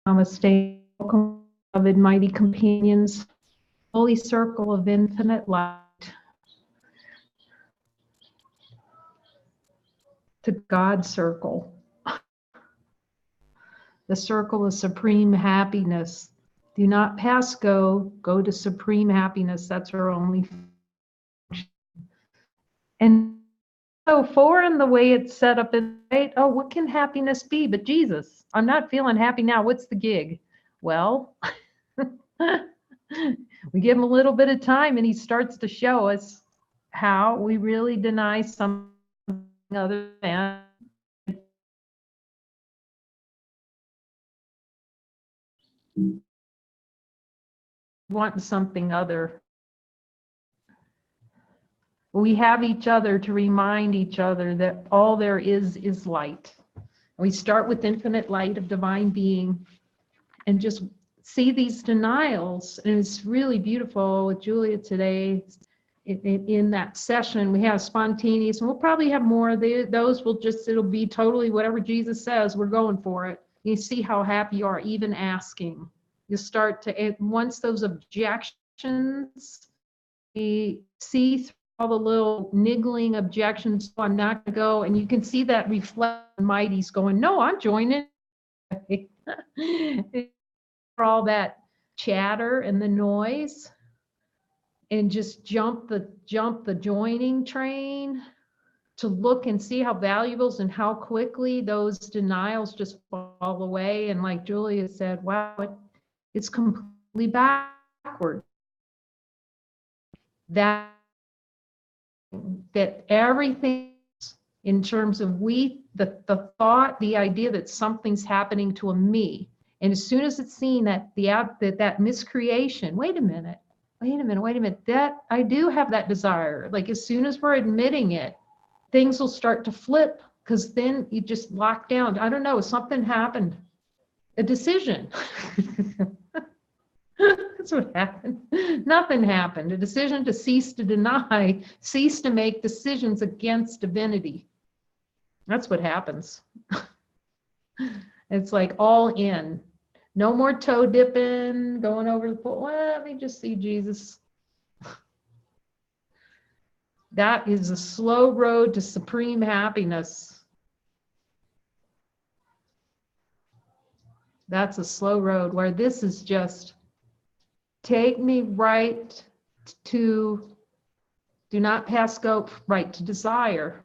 Namaste, welcome, beloved mighty companions, holy circle of infinite light, to God's circle, the circle of supreme happiness. Do not pass go, go to supreme happiness. That's our only function. And so foreign the way it's set up in, right? Oh, what can happiness be but Jesus? I'm not feeling happy now. What's the gig? Well, we give him a little bit of time and he starts to show us how we really deny something other than want something other. We have each other to remind each other that all there is light. We start with infinite light of divine being and just see these denials. And it's really beautiful with Julia today. In that session, we have spontaneous, and we'll probably have more of those. It'll be totally whatever Jesus says, we're going for it. You see how happy you are even asking. You start to, once those objections, we see through all the little niggling objections, so I'm not going to go, and you can see that reflect Mighty's going, no, I'm joining. For all that chatter and the noise, and just jump the joining train to look and see how valuable and how quickly those denials just fall away. And like Julia said, wow, it's completely backward. That everything in terms of the thought, the idea that something's happening to a me. And as soon as it's seen that that miscreation, wait a minute, that I do have that desire. Like as soon as we're admitting it, things will start to flip, because then you just lock down. I don't know, something happened. A decision. That's what happened. Nothing happened. A decision to cease to deny, cease to make decisions against divinity. That's what happens. It's like all in. No more toe dipping, going over the pool. Well, let me just see Jesus. That is a slow road to supreme happiness. That's a slow road, where this is just take me right to, do not pass go, right to desire.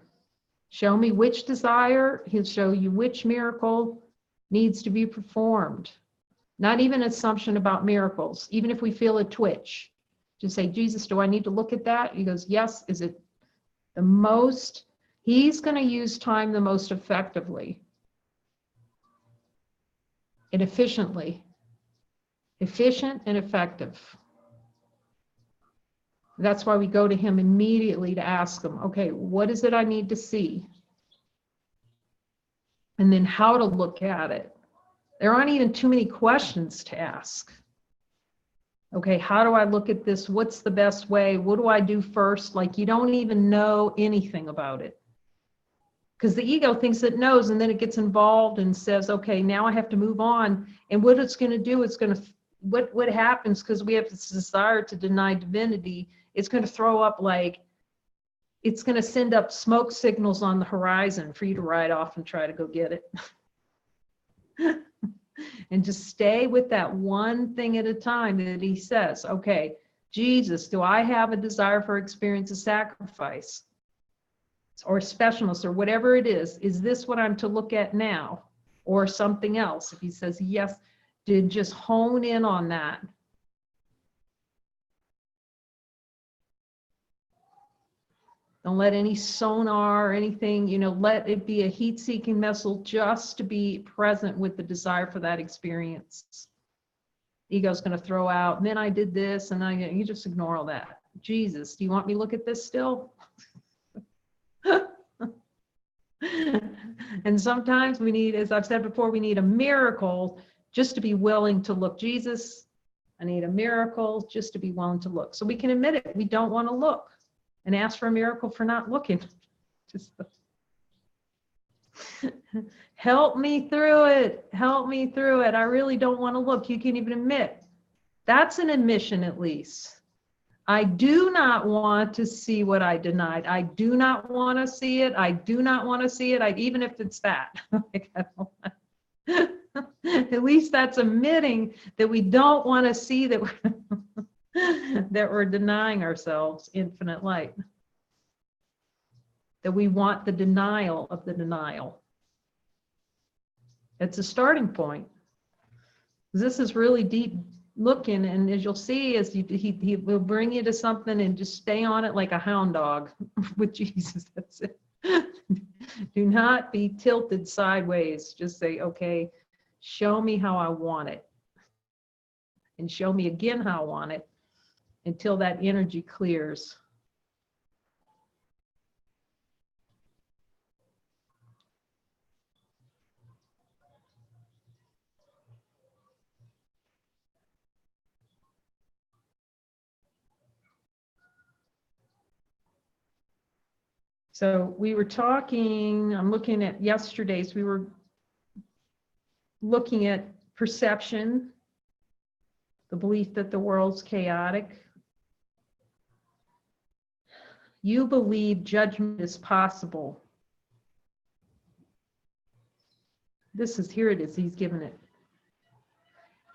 Show me which desire, he'll show you which miracle needs to be performed. Not even an assumption about miracles. Even if we feel a twitch, just say, Jesus, do I need to look at that? He goes, yes. Is it the most? He's going to use time the most effectively and efficiently. Efficient and effective. That's why we go to him immediately to ask him, okay, what is it I need to see? And then how to look at it. There aren't even too many questions to ask. Okay, how do I look at this? What's the best way? What do I do first? Like you don't even know anything about it. Because the ego thinks it knows, and then it gets involved and says, okay, now I have to move on. And what it's going to do, it's going to, what happens, because we have this desire to deny divinity, it's going to throw up like, it's going to send up smoke signals on the horizon for you to ride off and try to go get it. And just stay with that one thing at a time that he says, okay, Jesus, do I have a desire for experience of sacrifice or specialness or whatever it is? Is this what I'm to look at now or something else? If he says yes, then just hone in on that. Don't let any sonar or anything, let it be a heat-seeking missile just to be present with the desire for that experience. Ego's going to throw out, and then I did this, and you just ignore all that. Jesus, do you want me to look at this still? And sometimes we need, as I've said before, we need a miracle just to be willing to look. Jesus, I need a miracle just to be willing to look. So we can admit it, we don't want to look. And ask for a miracle for not looking. Help me through it. Help me through it. I really don't want to look. You can't even admit. That's an admission, at least. I do not want to see what I denied. I do not want to see it. I do not want to see it. Even if it's that. Like, I don't want. At least that's admitting that we don't want to see that that we're denying ourselves infinite light. That we want the denial of the denial. It's a starting point. This is really deep looking, and as you'll see, as he will bring you to something and just stay on it like a hound dog with Jesus. That's it. Do not be tilted sideways. Just say, okay, show me how I want it, and show me again how I want it until that energy clears. So we were talking, I'm looking at yesterday's, we were looking at perception, the belief that the world's chaotic. You believe judgment is possible. Here it is, he's given it.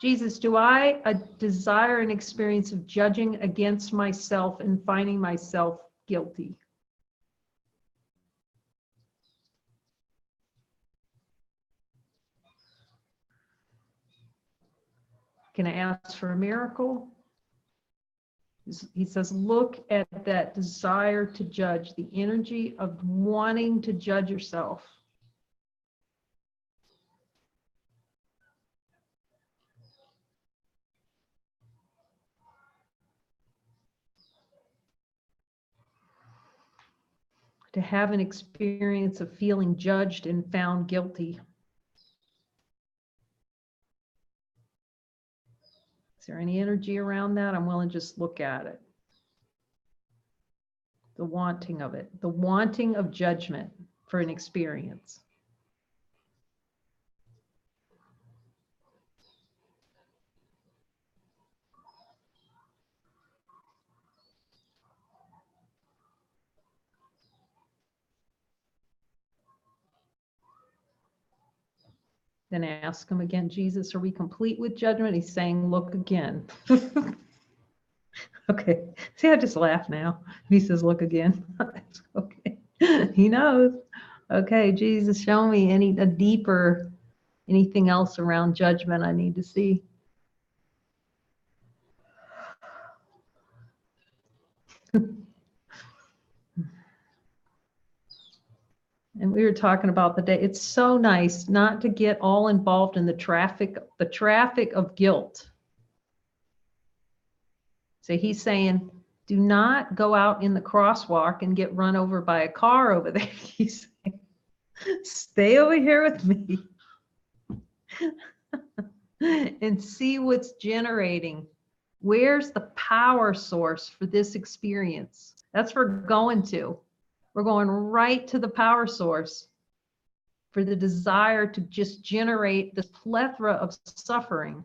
Jesus, do I desire an experience of judging against myself and finding myself guilty? Can I ask for a miracle? He says, look at that desire to judge, the energy of wanting to judge yourself. To have an experience of feeling judged and found guilty. Is there any energy around that? I'm willing to just look at it. The wanting of it, the wanting of judgment for an experience. Then ask him again, Jesus, are we complete with judgment? He's saying, look again. Okay. See, I just laugh now. He says, look again. Okay. He knows. Okay, Jesus, show me a deeper, anything else around judgment I need to see. And we were talking about the day. It's so nice not to get all involved in the traffic of guilt. So he's saying, do not go out in the crosswalk and get run over by a car over there. He's saying, stay over here with me and see what's generating. Where's the power source for this experience? That's what we're going to. We're going right to the power source for the desire to just generate this plethora of suffering.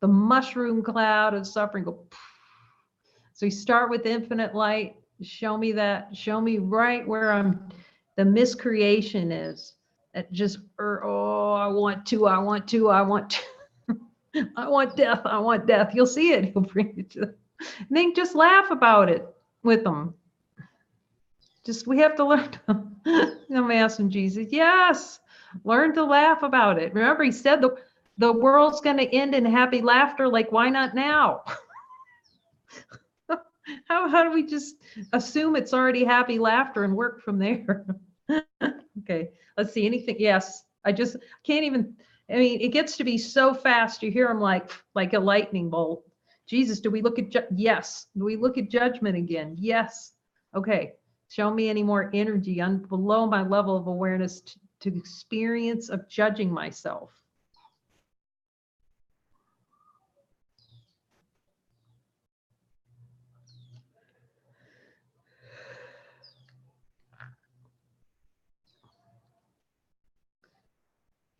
The mushroom cloud of suffering. So you start with infinite light. Show me that. Show me right where the miscreation is. It just, I want to. I want death. I want death. You'll see it. He'll bring it to them. And then just laugh about it with them. We have to learn. I'm asking Jesus, yes, learn to laugh about it. Remember, he said the world's going to end in happy laughter. Like, why not now? How do we just assume it's already happy laughter and work from there? Okay, let's see. Anything? Yes, I just can't even. I mean, it gets to be so fast. You hear them like a lightning bolt. Jesus, do we look at yes? Do we look at judgment again? Yes. Okay. Show me any more energy below my level of awareness to experience of judging myself.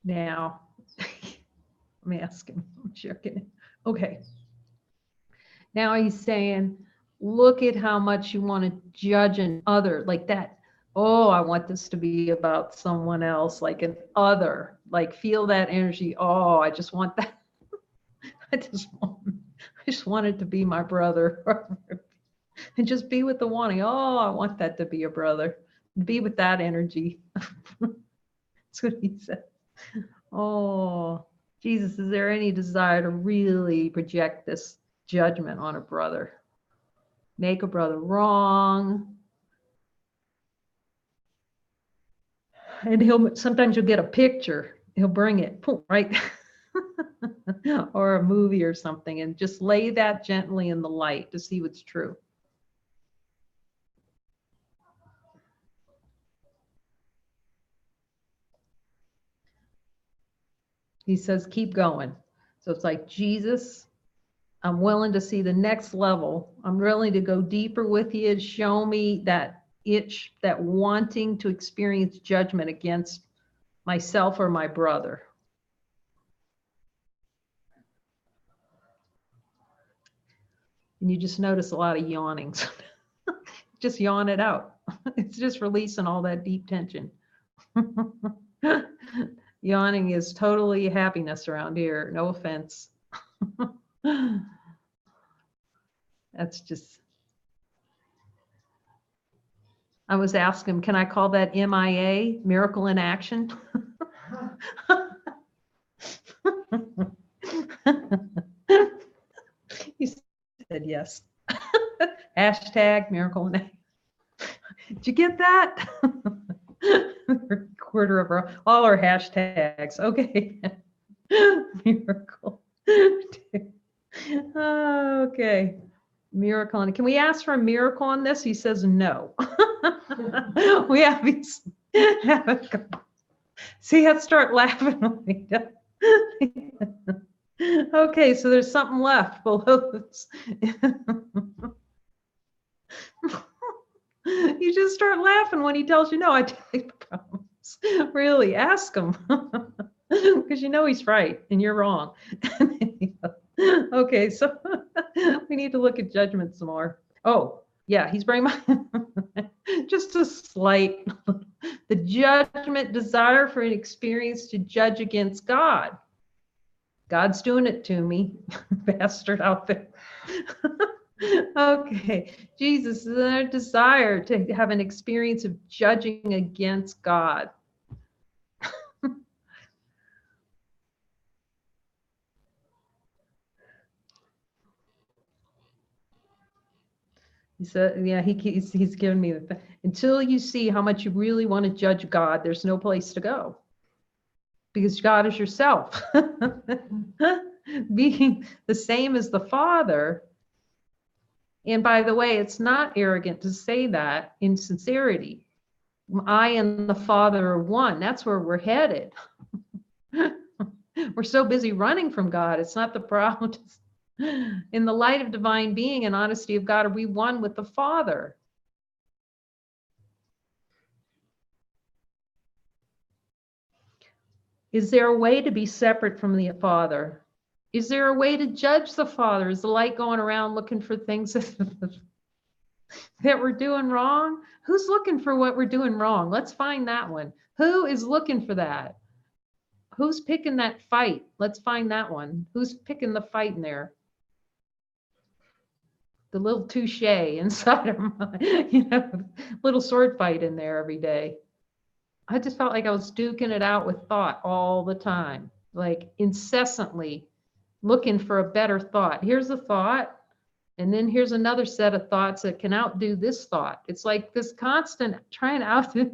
Now, I'm asking, I'm checking. Okay. Now he's saying, look at how much you want to judge an other, like that. Oh, I want this to be about someone else, like an other, like feel that energy. Oh, I just want that. I just want it to be my brother. And just be with the wanting. Oh, I want that to be a brother. Be with that energy. That's what he said. Oh, Jesus, is there any desire to really project this judgment on a brother? Make a brother wrong. And sometimes you'll get a picture. He'll bring it, right? Or a movie or something, and just lay that gently in the light to see what's true. He says, keep going. So it's like, Jesus, I'm willing to see the next level. I'm willing to go deeper with you. Show me that itch, that wanting to experience judgment against myself or my brother. And you just notice a lot of yawnings. Just yawn it out. It's just releasing all that deep tension. Yawning is totally happiness around here. No offense. That's just, I was asking him, can I call that MIA, miracle in action? He said yes. Hashtag miracle in action. Did you get that? Quarter of all our hashtags. Okay. Miracle. Okay. Miracle. And can we ask for a miracle on this? He says no. We have these. See, I'd start laughing. Okay, so there's something left below this. You just start laughing when he tells you no. I take the promise. Really, ask him. Because you know he's right and you're wrong. Okay, so we need to look at judgment some more. Oh, yeah, he's bringing just a slight, the judgment desire for an experience to judge against God. God's doing it to me, bastard out there. Okay, Jesus, is there a desire to have an experience of judging against God? He said, yeah, he's given me the, until you see how much you really want to judge God, there's no place to go. Because God is yourself. Being the same as the Father. And by the way, it's not arrogant to say that in sincerity. I and the Father are one. That's where we're headed. We're so busy running from God. It's not the problem. In the light of divine being and honesty of God, are we one with the Father? Is there a way to be separate from the Father? Is there a way to judge the Father? Is the light going around looking for things that we're doing wrong? Who's looking for what we're doing wrong? Let's find that one. Who is looking for that? Who's picking that fight? Let's find that one. Who's picking the fight in there? The little touche inside of my, little sword fight in there every day. I just felt like I was duking it out with thought all the time, like incessantly looking for a better thought. Here's a thought, and then here's another set of thoughts that can outdo this thought. It's like this constant trying to outdo.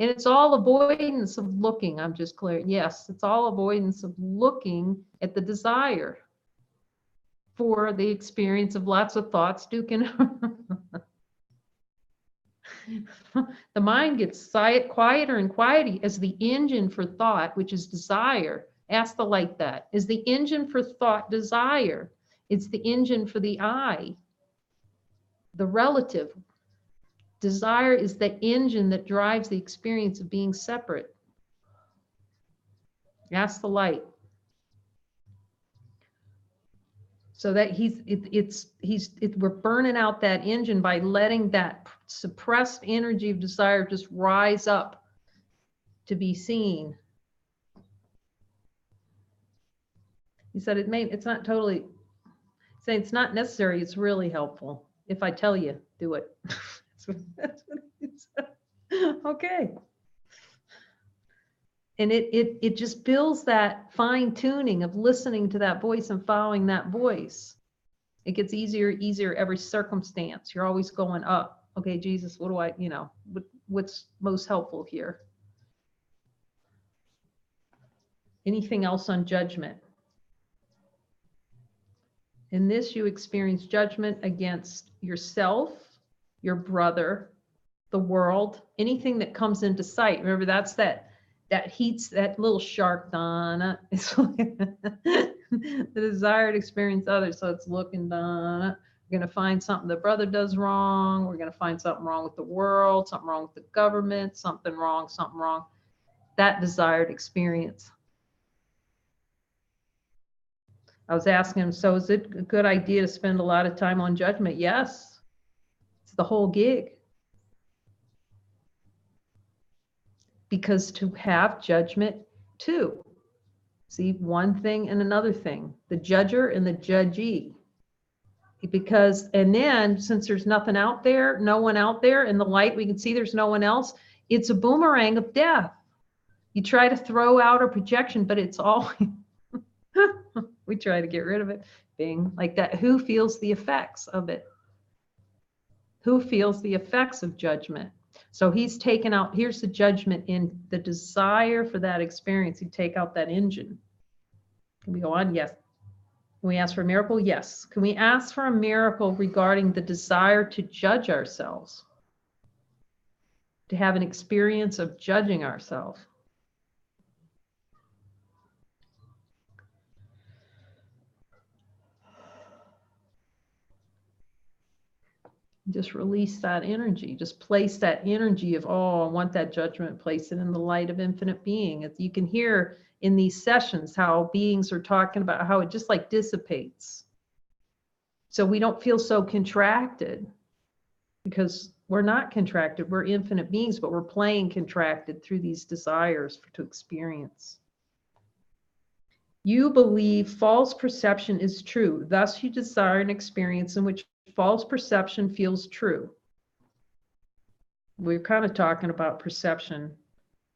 And it's all avoidance of looking. I'm just clear. Yes, it's all avoidance of looking at the desire for the experience of lots of thoughts duking. The mind gets quieter and quieter as the engine for thought, which is desire. Ask the light that. Is the engine for thought desire? It's the engine for the I, the relative. Desire is the engine that drives the experience of being separate. Ask the light. So that we're burning out that engine by letting that suppressed energy of desire just rise up to be seen. He said it's not totally, saying it's not necessary, it's really helpful. If I tell you, do it. That's what he said. Okay. And it just builds that fine tuning of listening to that voice and following that voice. It gets easier every circumstance. You're always going up. Okay, Jesus, what do I, what's most helpful here? Anything else on judgment? In this, you experience judgment against yourself, your brother, the world, anything that comes into sight. Remember, that's that heats, that little shark, Donna. It's like the desire to experience others. So it's looking, Donna. We're going to find something the brother does wrong. We're going to find something wrong with the world, something wrong with the government, something wrong. That desired experience. I was asking him, so is it a good idea to spend a lot of time on judgment? Yes. It's the whole gig. Because to have judgment too. See, one thing and another thing, the judger and the judgee. Because, and then since there's nothing out there, no one out there in the light, we can see there's no one else. It's a boomerang of death. You try to throw out a projection, but it's all, we try to get rid of it. Being like that. Who feels the effects of it? Who feels the effects of judgment? So he's taken out, here's the judgment in the desire for that experience. You take out that engine. Can we go on? Yes. Can we ask for a miracle? Yes. Can we ask for a miracle regarding the desire to judge ourselves? To have an experience of judging ourselves? Just release that energy. Just place that energy of, oh, I want that judgment, place it in the light of infinite being. You can hear in these sessions how beings are talking about how it just like dissipates. So we don't feel so contracted, because we're not contracted. We're infinite beings, but we're playing contracted through these desires to experience. You believe false perception is true. Thus you desire an experience in which false perception feels true. We were kind of talking about perception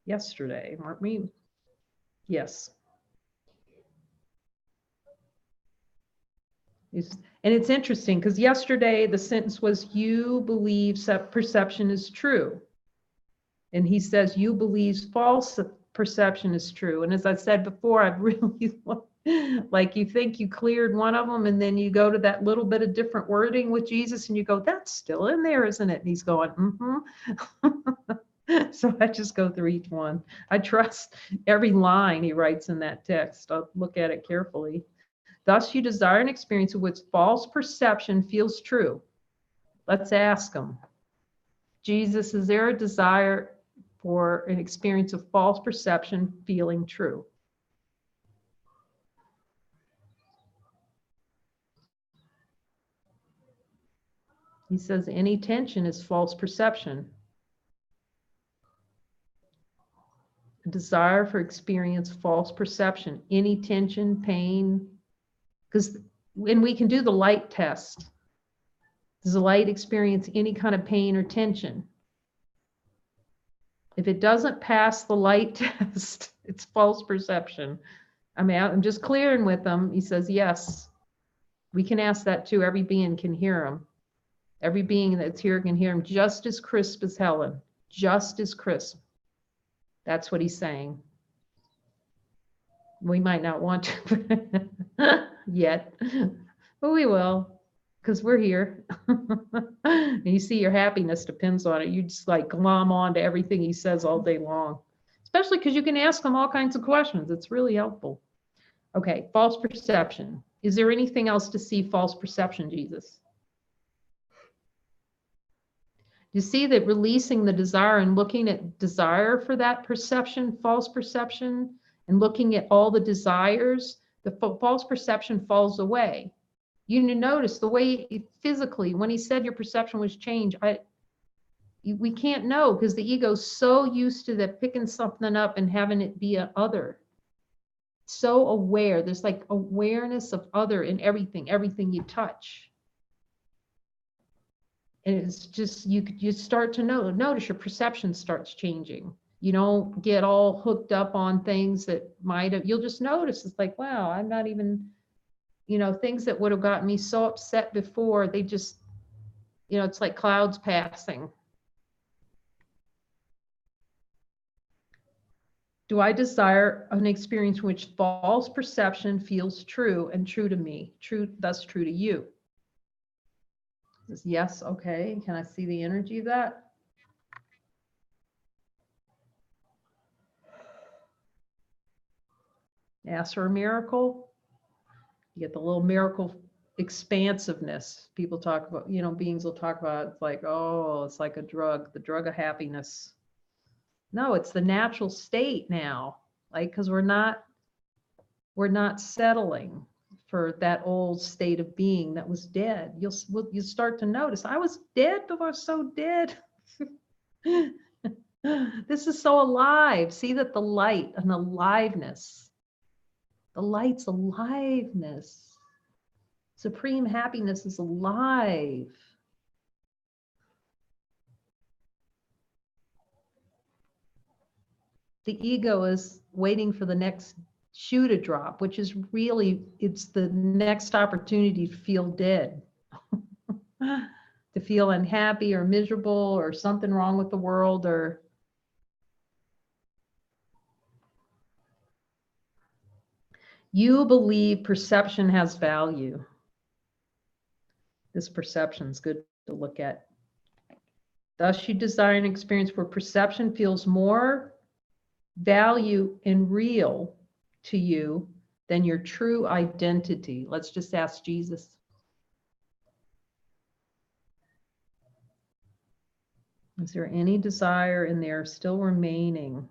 yesterday, weren't we? Yes. And it's interesting because yesterday the sentence was, you believe perception is true. And he says, you believe false perception is true. And as I said before, I've really, like, you think you cleared one of them, and then you go to that little bit of different wording with Jesus and you go, that's still in there, isn't it? And he's going, So I just go through each one. I trust every line he writes in that text. I'll look at it carefully. Thus you desire an experience in which false perception feels true. Let's ask him. Jesus, is there a desire for an experience of false perception feeling true? He says any tension is false perception. A desire for experience false perception, any tension, pain, because when we can do the light test, does the light experience any kind of pain or tension? If it doesn't pass the light test, it's false perception. I mean, I'm just clearing with him. He says, yes, we can ask that too. Every being can hear him. Every being that's here can hear him just as crisp as Helen, just as crisp. That's what he's saying. We might not want to yet, but we will, because we're here. And you see, your happiness depends on it. You just like glom on to everything he says all day long, especially because you can ask him all kinds of questions. It's really helpful. Okay, false perception. Is there anything else to see false perception, Jesus? You see that releasing the desire and looking at desire for that perception, false perception, and looking at all the desires, the false perception falls away. You notice the way physically, when he said your perception was changed, we can't know because the ego's so used to that picking something up and having it be a other. So aware, there's like awareness of other in everything you touch. And it's just, you start to notice your perception starts changing. You don't get all hooked up on things that might have, you'll just notice, it's like, wow, I'm not even, things that would have gotten me so upset before, they just, it's like clouds passing. Do I desire an experience in which false perception feels true and true to me, thus true to you? Yes, okay. Can I see the energy of that? Ask for a miracle. You get the little miracle expansiveness. People talk about, beings will talk about, it's like, oh, it's like a drug, the drug of happiness. No, it's the natural state now. Like, because we're not settling for that old state of being that was dead. You start to notice, I was dead, but I was so dead. This is so alive. See that the light and aliveness, the light's aliveness. Supreme happiness is alive. The ego is waiting for the next shoe to drop, which is really, it's the next opportunity to feel dead, to feel unhappy or miserable or something wrong with the world, or you believe perception has value. This perception is good to look at. Thus you desire an experience where perception feels more value and real to you than your true identity. Let's just ask Jesus. Is there any desire in there still remaining?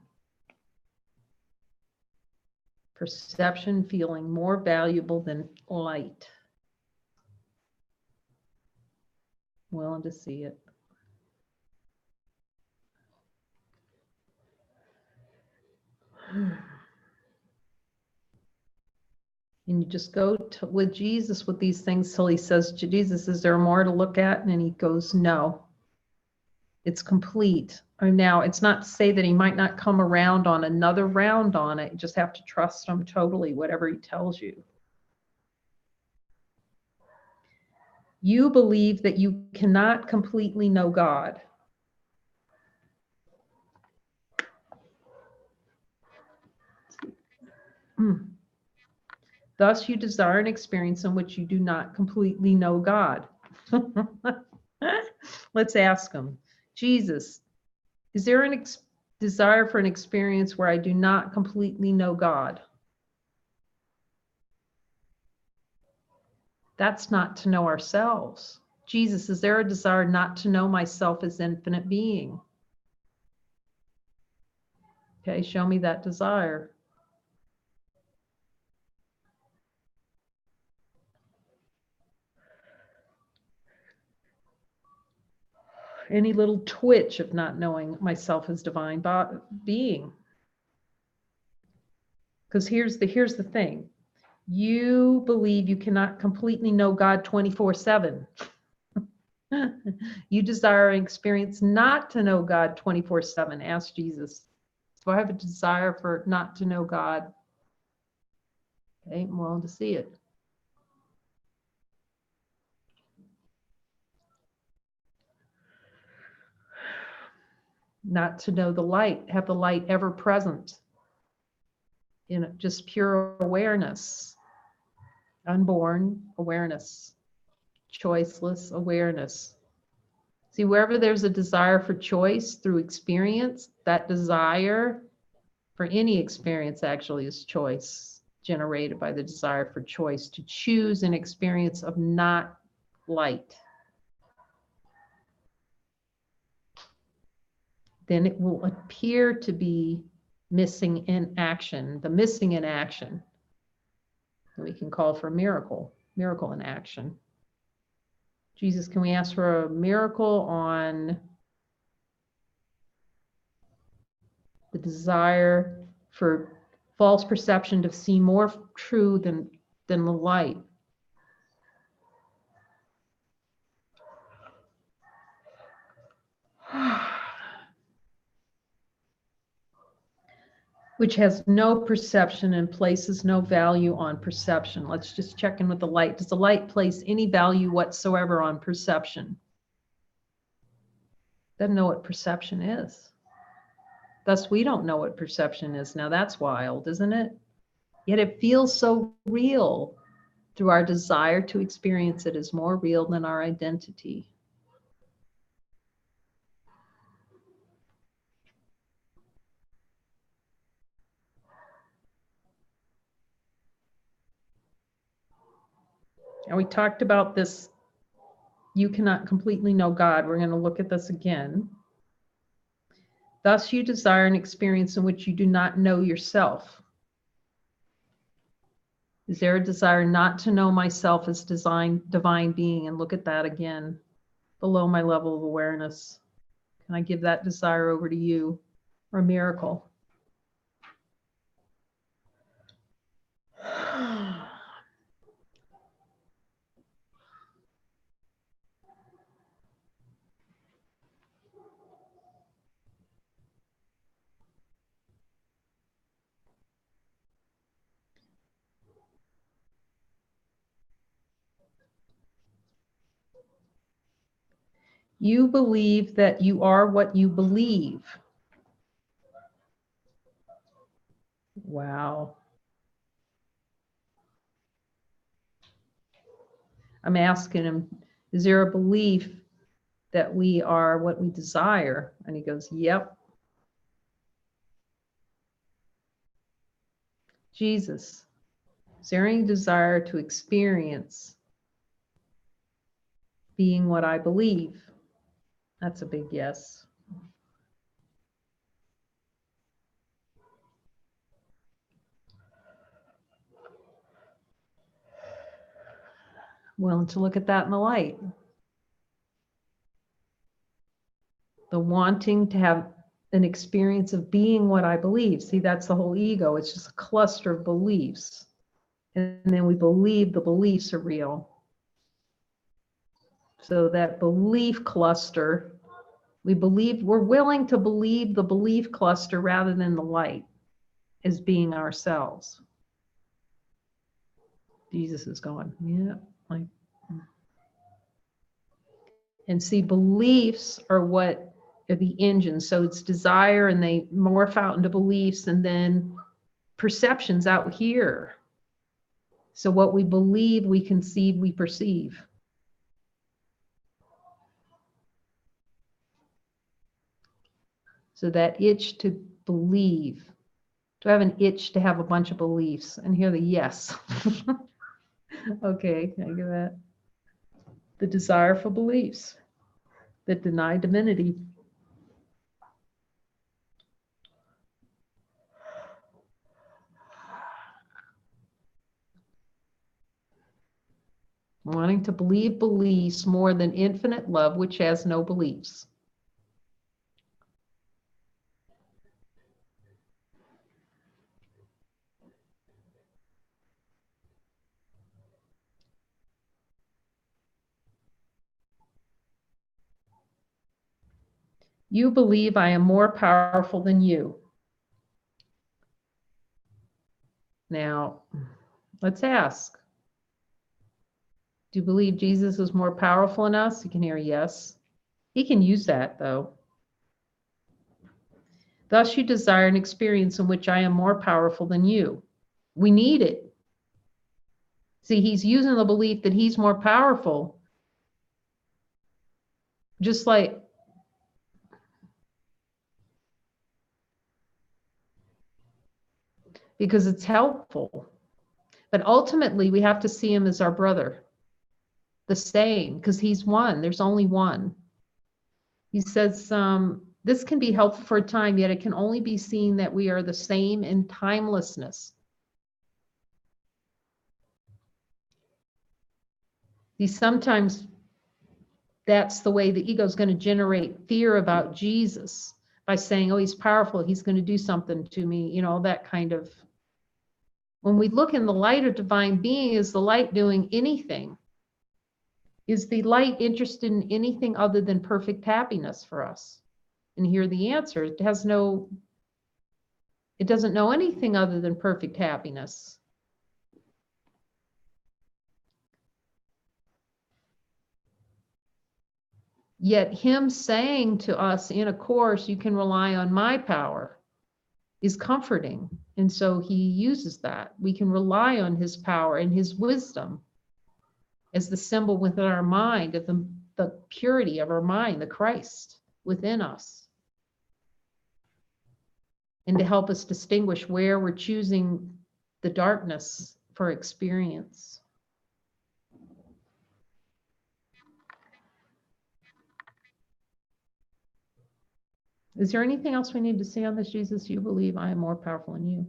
Perception feeling more valuable than light. Willing to see it. And you just go with Jesus with these things till he says, Jesus, is there more to look at? And then he goes, no, it's complete. Or now, it's not to say that he might not come around on another round on it. You just have to trust him totally, whatever he tells you. You believe that you cannot completely know God. Thus, you desire an experience in which you do not completely know God. Let's ask him. Jesus, is there a desire for an experience where I do not completely know God? That's not to know ourselves. Jesus, is there a desire not to know myself as infinite being? Okay, show me that desire. Any little twitch of not knowing myself as divine being. Because here's the thing. You believe you cannot completely know God 24/7. You desire an experience not to know God 24/7. Ask Jesus. Do I have a desire for not to know God? Okay, I'm willing to see it. Not to know the light, have the light ever present in just pure awareness, unborn awareness, choiceless awareness. See, wherever there's a desire for choice through experience, that desire for any experience actually is choice, generated by the desire for choice to choose an experience of not light. Then it will appear to be missing in action, the missing in action. We can call for miracle in action. Jesus, can we ask for a miracle on the desire for false perception to see more true than the light? Which has no perception and places no value on perception. Let's just check in with the light. Does the light place any value whatsoever on perception? Doesn't know what perception is. Thus, we don't know what perception is. Now, that's wild, isn't it? Yet it feels so real through our desire to experience it as more real than our identity. And we talked about this, you cannot completely know God. We're going to look at this again. Thus, you desire an experience in which you do not know yourself. Is there a desire not to know myself as divine being? And look at that again, below my level of awareness. Can I give that desire over to you, or a miracle? You believe that you are what you believe. Wow. I'm asking him, is there a belief that we are what we desire? And he goes, yep. Jesus, is there any desire to experience being what I believe? That's a big yes. Willing to look at that in the light. The wanting to have an experience of being what I believe. See, that's the whole ego. It's just a cluster of beliefs. And then we believe the beliefs are real. So that belief cluster, we're willing to believe the belief cluster rather than the light as being ourselves. Jesus is going, yeah, like, and see, beliefs are what are the engines. So it's desire, and they morph out into beliefs, and then perceptions out here. So what we believe, we conceive, we perceive. So that itch to believe. Do I have an itch to have a bunch of beliefs? And here the yes. Okay, can I give that? The desire for beliefs that deny divinity. Wanting to believe beliefs more than infinite love, which has no beliefs. You believe I am more powerful than you. Now, let's ask. Do you believe Jesus is more powerful than us? You can hear yes. He can use that, though. Thus you desire an experience in which I am more powerful than you. We need it. See, he's using the belief that he's more powerful. Just like because it's helpful. But ultimately, we have to see him as our brother. The same, because he's one. There's only one. He says, This can be helpful for a time, yet it can only be seen that we are the same in timelessness. See, sometimes that's the way the ego is going to generate fear about Jesus by saying, oh, he's powerful, he's going to do something to me, you know, that kind of. When we look in the light of divine being, is the light doing anything? Is the light interested in anything other than perfect happiness for us? And here the answer, it doesn't know anything other than perfect happiness. Yet him saying to us in a course, you can rely on my power, is comforting. And so he uses that. We can rely on his power and his wisdom as the symbol within our mind of the purity of our mind, the Christ within us. And to help us distinguish where we're choosing the darkness for experience. Is there anything else we need to say on this, Jesus? You believe I am more powerful than you.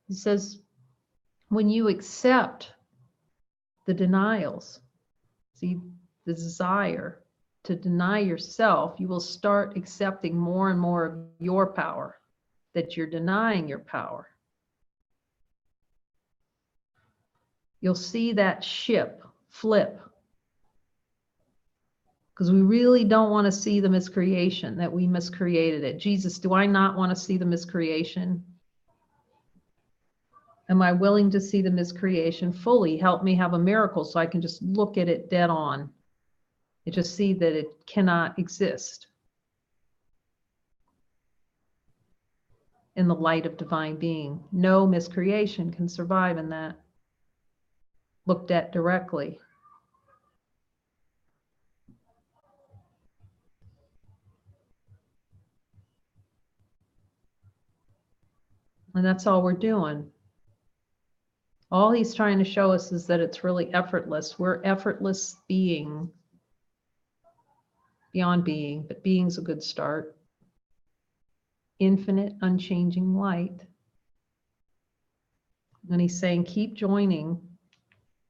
He says, when you accept the denials, see, the desire to deny yourself, you will start accepting more and more of your power, that you're denying your power. You'll see that ship flip. Because we really don't want to see the miscreation, that we miscreated it. Jesus, do I not want to see the miscreation? Am I willing to see the miscreation fully? Help me have a miracle so I can just look at it dead on and just see that it cannot exist in the light of divine being. No miscreation can survive in that, looked at directly. And that's all we're doing. All he's trying to show us is that it's really effortless. We're effortless being, beyond being, but being's a good start. Infinite, unchanging light. And he's saying, keep joining.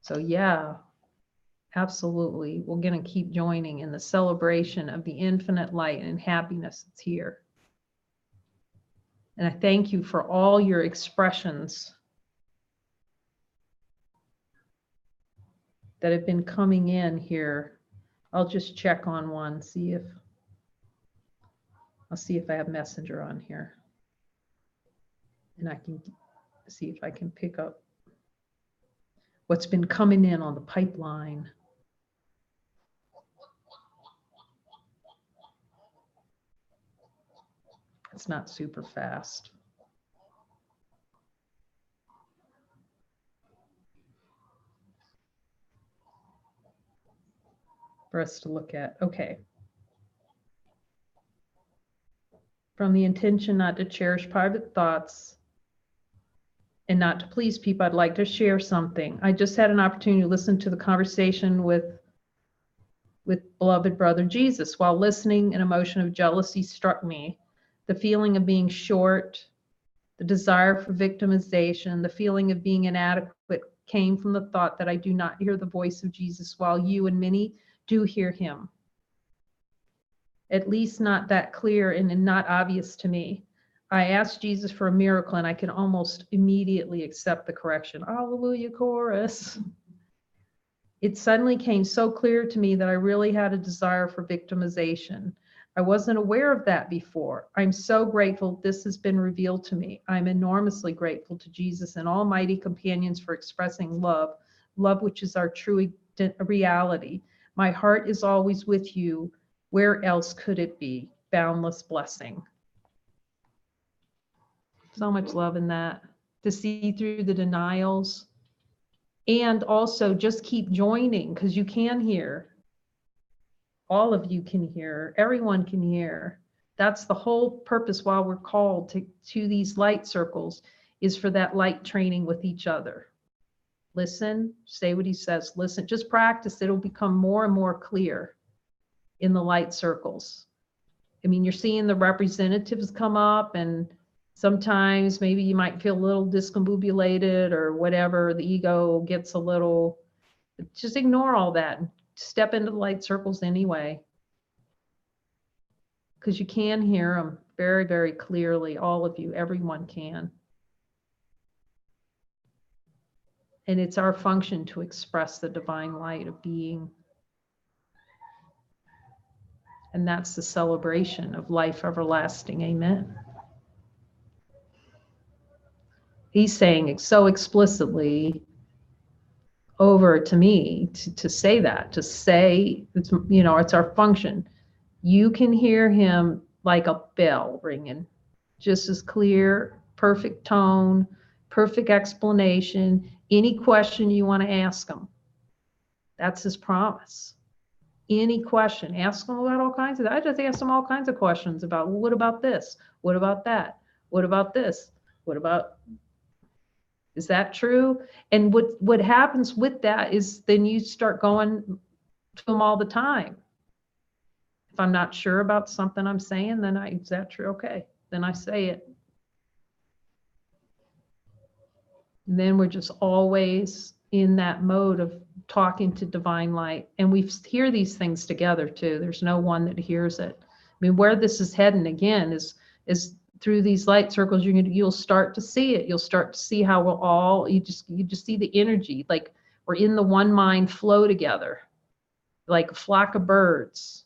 So yeah, absolutely. We're going to keep joining in the celebration of the infinite light and happiness that's here. And I thank you for all your expressions that have been coming in here. I'll just check on one, I'll see if I have Messenger on here. And I can see if I can pick up what's been coming in on the pipeline. It's not super fast. For us to look at. Okay. From the intention not to cherish private thoughts and not to please people, I'd like to share something. I just had an opportunity to listen to the conversation with beloved brother Jesus. While listening, an emotion of jealousy struck me. The feeling of being short, the desire for victimization, the feeling of being inadequate came from the thought that I do not hear the voice of Jesus while you and many do hear him. At least not that clear and not obvious to me. I asked Jesus for a miracle and I can almost immediately accept the correction. Hallelujah chorus. It suddenly came so clear to me that I really had a desire for victimization. I wasn't aware of that before. I'm so grateful this has been revealed to me. I'm enormously grateful to Jesus and almighty companions for expressing love, love which is our true reality. My heart is always with you. Where else could it be? Boundless blessing. So much love in that. To see through the denials. And also just keep joining, because you can hear. All of you can hear. Everyone can hear. That's the whole purpose while we're called to these light circles, is for that light training with each other. Listen, say what he says. Listen, just practice. It'll become more and more clear. in the light circles. I mean, you're seeing the representatives come up, and sometimes maybe you might feel a little discombobulated or whatever. The ego gets a little, just ignore all that. Step into the light circles anyway. Because you can hear them very, very clearly. All of you, everyone can. And it's our function to express the divine light of being. And that's the celebration of life everlasting. Amen. He's saying it so explicitly over to me to say that, to say, it's, you know, it's our function. You can hear him like a bell ringing, just as clear, perfect tone, perfect explanation, any question you want to ask him. That's his promise. Any question, ask them about all kinds of, I just asked them all kinds of questions about, well, what about this? What about that? What about this? What about, is that true? And what happens with that is then you start going to them all the time. If I'm not sure about something I'm saying, then is that true? Okay, then I say it. And then we're just always in that mode of talking to divine light. And we hear these things together too. There's no one that hears it. I mean, where this is heading again is through these light circles. You'll start to see it. You'll start to see how we'll all, you just see the energy, like we're in the one mind flow together, like a flock of birds.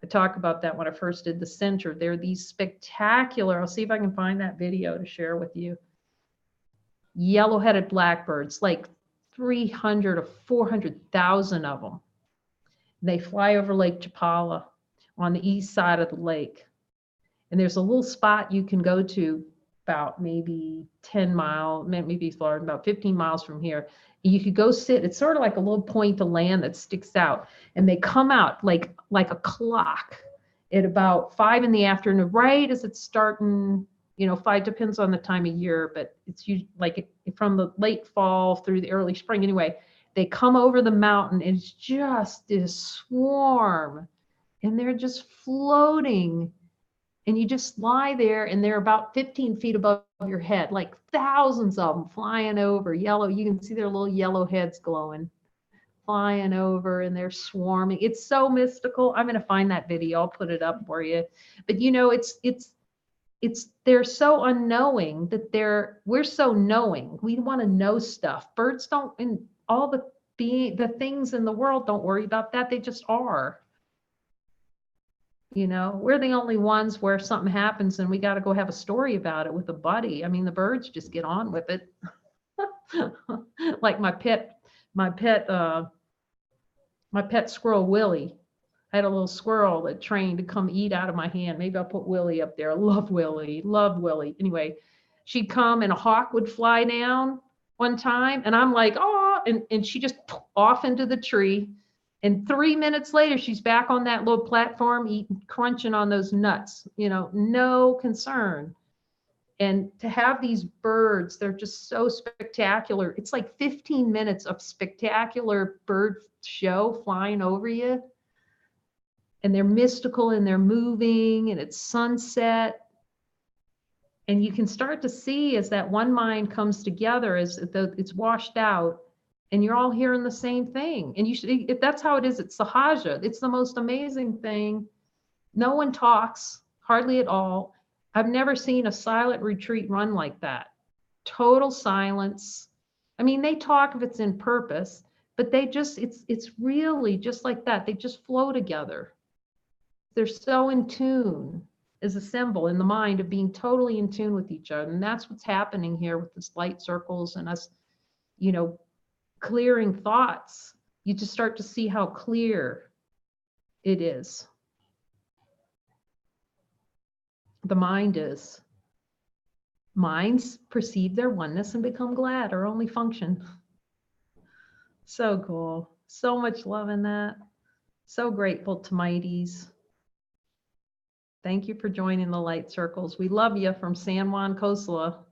I talk about that when I first did the center. There are these spectacular, I'll see if I can find that video to share with you. Yellow-headed blackbirds, like 300 or 400,000 of them. They fly over Lake Chapala on the east side of the lake. And there's a little spot you can go to about maybe 10 miles, maybe Florida, about 15 miles from here. You could go sit, it's sort of like a little point of land that sticks out. And they come out like a clock at about 5 in the afternoon, right as it's starting, you know, 5 depends on the time of year, but it's usually like from the late fall through the early spring. Anyway, they come over the mountain and it's just this swarm and they're just floating. And you just lie there and they're about 15 feet above your head, like thousands of them flying over, yellow. You can see their little yellow heads glowing, flying over, and they're swarming. It's so mystical. I'm going to find that video. I'll put it up for you. But you know, they're so unknowing that we're so knowing. We want to know stuff. Birds don't, and all the things in the world don't worry about that. They just are. You know, we're the only ones where something happens and we got to go have a story about it with a buddy. I mean, the birds just get on with it. Like my pet squirrel, Willie. I had a little squirrel that trained to come eat out of my hand. Maybe I'll put Willie up there. I love Willie, love Willie. Anyway, she'd come and a hawk would fly down one time and I'm like, oh, and she just off into the tree. And 3 minutes later, she's back on that little platform, crunching on those nuts, you know, no concern. And to have these birds, they're just so spectacular. It's like 15 minutes of spectacular bird show flying over you. And they're mystical and they're moving and it's sunset. And you can start to see as that one mind comes together, as it's washed out. And you're all hearing the same thing. And if that's how it is, it's Sahaja. It's the most amazing thing. No one talks, hardly at all. I've never seen a silent retreat run like that. Total silence. I mean, they talk if it's in purpose, but it's really just like that. They just flow together. They're so in tune as a symbol in the mind of being totally in tune with each other. And that's what's happening here with this light circles and us, you know, clearing thoughts. You just start to see how clear it is. The mind is. Minds perceive their oneness and become glad or only function. So cool. So much love in that. So grateful to Mighties. Thank you for joining the light circles. We love you from San Juan Coastal.